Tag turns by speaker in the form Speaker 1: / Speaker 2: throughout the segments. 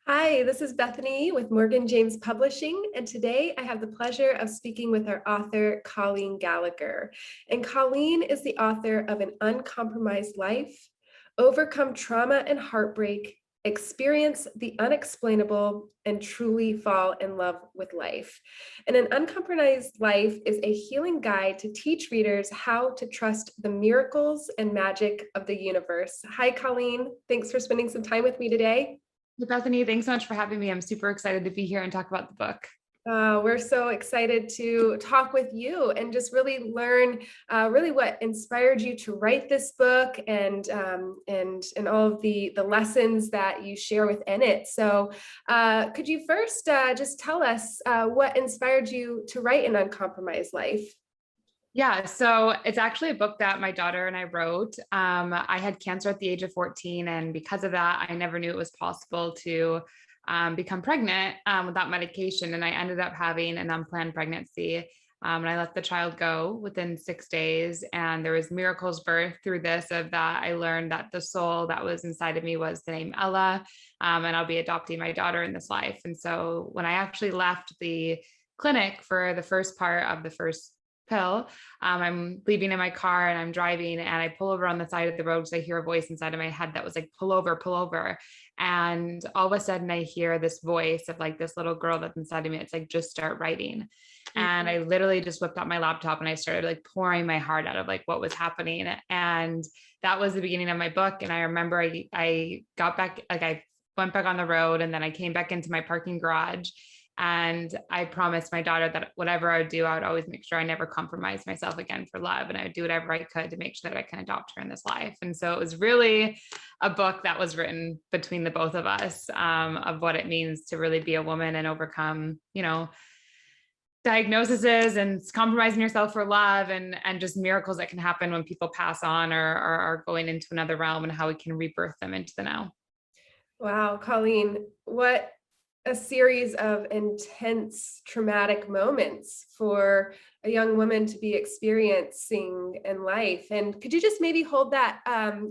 Speaker 1: Hi, this is Bethany with Morgan James Publishing, and today I have the pleasure of speaking with our author, Colleen Gallagher. And Colleen is the author of An Uncompromised Life, Overcome Trauma and Heartbreak, Experience the Unexplainable, and Truly Fall in Love with Life. And An Uncompromised Life is a healing guide to teach readers how to trust the miracles and magic of the universe. Hi, Colleen. Thanks for spending some time with me today.
Speaker 2: Hey, Bethany, thanks so much for having me. I'm super excited to be here and talk about the book.
Speaker 1: We're so excited to talk with you and just really learn really what inspired you to write this book and all of the lessons that you share within it. So could you first just tell us what inspired you to write An Uncompromised Life?
Speaker 2: Yeah, so it's actually a book that my daughter and I wrote. I had cancer at the age of 14, and because of that, I never knew it was possible to become pregnant without medication. And I ended up having an unplanned pregnancy. And I let the child go within 6 days. And there was miracles birthed through this of that. I learned that the soul that was inside of me was the name Ella, and I'll be adopting my daughter in this life. And so when I actually left the clinic for the first part of the first pill, I'm leaving in my car and I'm driving and I pull over on the side of the road because I hear a voice inside of my head that was like, pull over, pull over. And all of a sudden I hear this voice of like this little girl that's inside of me. It's like, just start writing. Mm-hmm. And I literally just whipped out my laptop and I started like pouring my heart out of like what was happening. And that was the beginning of my book. And I remember I got back, like I went back on the road and then I came back into my parking garage. And I promised my daughter that whatever I would do, I would always make sure I never compromised myself again for love. And I would do whatever I could to make sure that I can adopt her in this life. And so it was really a book that was written between the both of us, of what it means to really be a woman and overcome, diagnoses and compromising yourself for love and just miracles that can happen when people pass on or are going into another realm and how we can rebirth them into the now.
Speaker 1: Wow, Colleen, what a series of intense traumatic moments for a young woman to be experiencing in life. And could you just maybe hold that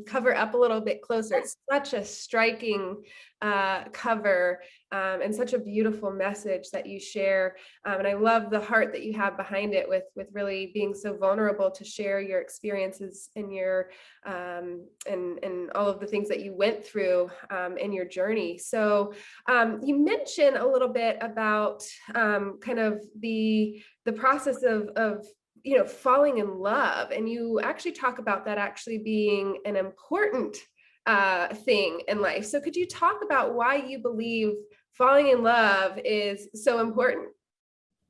Speaker 1: cover up a little bit closer? It's such a striking cover and such a beautiful message that you share. And I love the heart that you have behind it with really being so vulnerable to share your experiences and your and all of the things that you went through in your journey. So you mentioned a little bit about kind of the process of falling in love, and you actually talk about that actually being an important thing in life. So could you talk about why you believe falling in love is so important?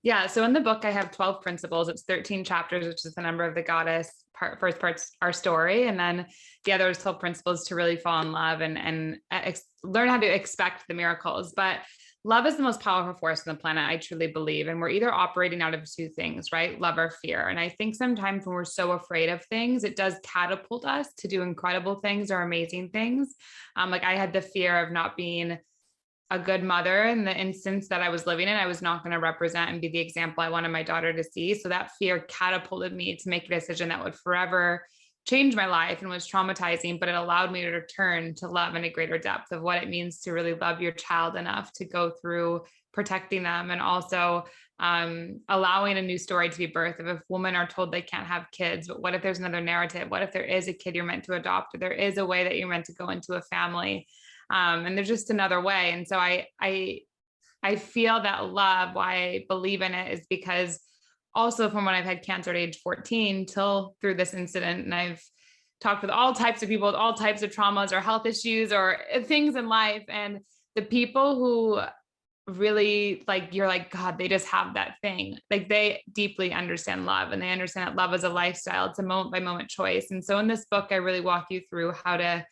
Speaker 2: Yeah. So in the book, I have 12 principles. It's 13 chapters, which is the number of the goddess. First part's our story. And then the other is 12 principles to really fall in love and learn how to expect the miracles. But love is the most powerful force on the planet, I truly believe. And we're either operating out of two things, right? Love or fear. And I think sometimes when we're so afraid of things, it does catapult us to do incredible things or amazing things. Like I had the fear of not being a good mother in the instance that I was living in. I was not going to represent and be the example I wanted my daughter to see. So that fear catapulted me to make a decision that would forever change my life and was traumatizing, but it allowed me to return to love in a greater depth of what it means to really love your child enough to go through protecting them and also allowing a new story to be birthed. If women are told they can't have kids, but what if there's another narrative? What if there is a kid you're meant to adopt, or there is a way that you're meant to go into a family? And there's just another way. And so I feel that love, why I believe in it, is because also from when I've had cancer at age 14 till through this incident, and I've talked with all types of people with all types of traumas or health issues or things in life. And the people who really you're like, God, they just have that thing. Like they deeply understand love, and they understand that love is a lifestyle. It's a moment by moment choice. And so in this book, I really walk you through how to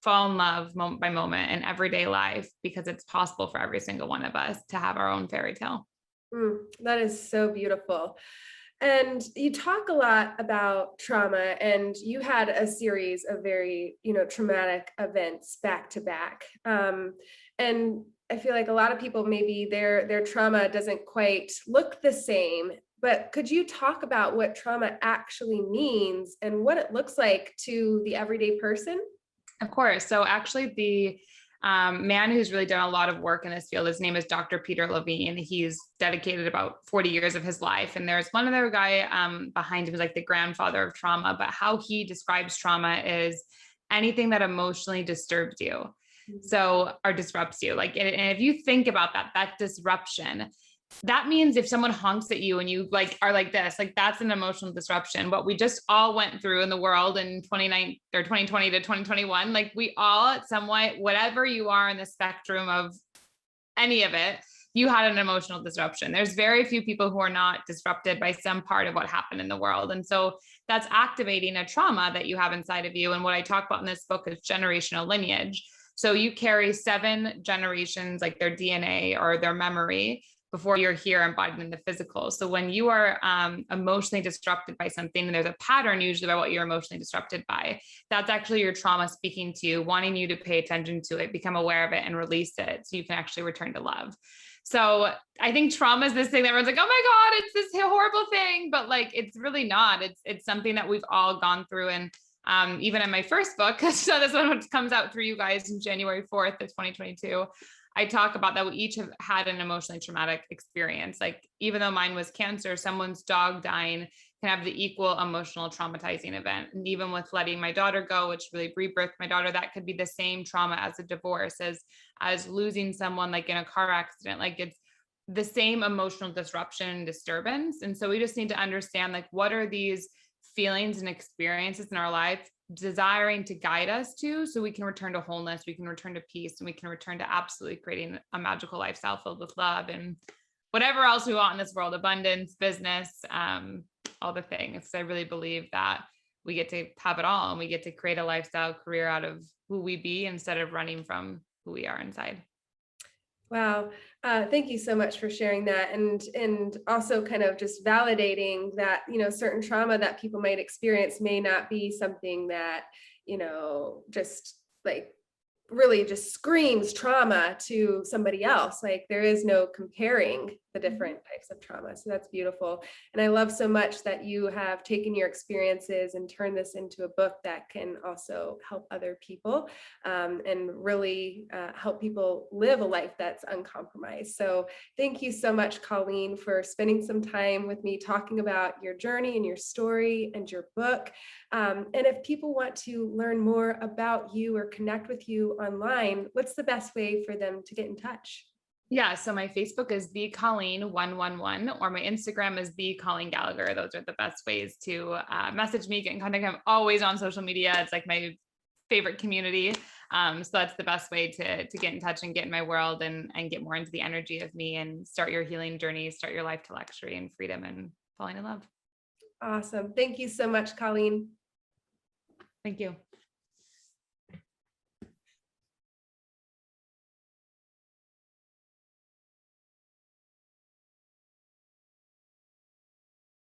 Speaker 2: fall in love moment by moment in everyday life, because it's possible for every single one of us to have our own fairy tale.
Speaker 1: That is so beautiful. And you talk a lot about trauma, and you had a series of very, traumatic events back to back. And I feel like a lot of people, maybe their trauma doesn't quite look the same, but could you talk about what trauma actually means and what it looks like to the everyday person?
Speaker 2: Of course. So actually man who's really done a lot of work in this field. His name is Dr. Peter Levine. He's dedicated about 40 years of his life. And there's one other guy behind him, who's like the grandfather of trauma, but how he describes trauma is anything that emotionally disturbs you. So, or disrupts you. Like, and if you think about that disruption, that means if someone honks at you and you like are like this, like that's an emotional disruption. What we just all went through in the world in 2020 to 2021, like we all at some way, whatever you are in the spectrum of any of it, you had an emotional disruption. There's very few people who are not disrupted by some part of what happened in the world. And so that's activating a trauma that you have inside of you. And what I talk about in this book is generational lineage. So you carry 7 generations, like their DNA or their memory, before you're here embodied in the physical. So when you are emotionally disrupted by something, and there's a pattern usually about what you're emotionally disrupted by, that's actually your trauma speaking to you, wanting you to pay attention to it, become aware of it, and release it so you can actually return to love. So I think trauma is this thing that everyone's like, oh my God, it's this horrible thing, but like, it's really not. It's something that we've all gone through. And even in my first book, so this one comes out through you guys in January 4th of 2022, I talk about that we each have had an emotionally traumatic experience. Like, even though mine was cancer, someone's dog dying can have the equal emotional traumatizing event. And even with letting my daughter go, which really rebirthed my daughter, that could be the same trauma as a divorce, as losing someone like in a car accident. Like, it's the same emotional disruption and disturbance. And so we just need to understand, like, what are these feelings and experiences in our life desiring to guide us to, so we can return to wholeness, we can return to peace, and we can return to absolutely creating a magical lifestyle filled with love and whatever else we want in this world, abundance, business, all the things. I really believe that we get to have it all, and we get to create a lifestyle career out of who we be instead of running from who we are inside.
Speaker 1: Wow. Thank you so much for sharing that. And also kind of just validating that, certain trauma that people might experience may not be something that, just like really just screams trauma to somebody else. Like, there is no comparing the different types of trauma. So that's beautiful. And I love so much that you have taken your experiences and turned this into a book that can also help other people, and really help people live a life that's uncompromised. So thank you so much, Colleen, for spending some time with me talking about your journey and your story and your book. And if people want to learn more about you or connect with you online, what's the best way for them to get in touch?
Speaker 2: Yeah. So my Facebook is the Colleen 111, or my Instagram is the Colleen Gallagher. Those are the best ways to message me, get in contact. I'm always on social media. It's like my favorite community. So that's the best way to get in touch and get in my world and get more into the energy of me and start your healing journey, start your life to luxury and freedom and falling in love.
Speaker 1: Awesome. Thank you so much, Colleen.
Speaker 2: Thank you.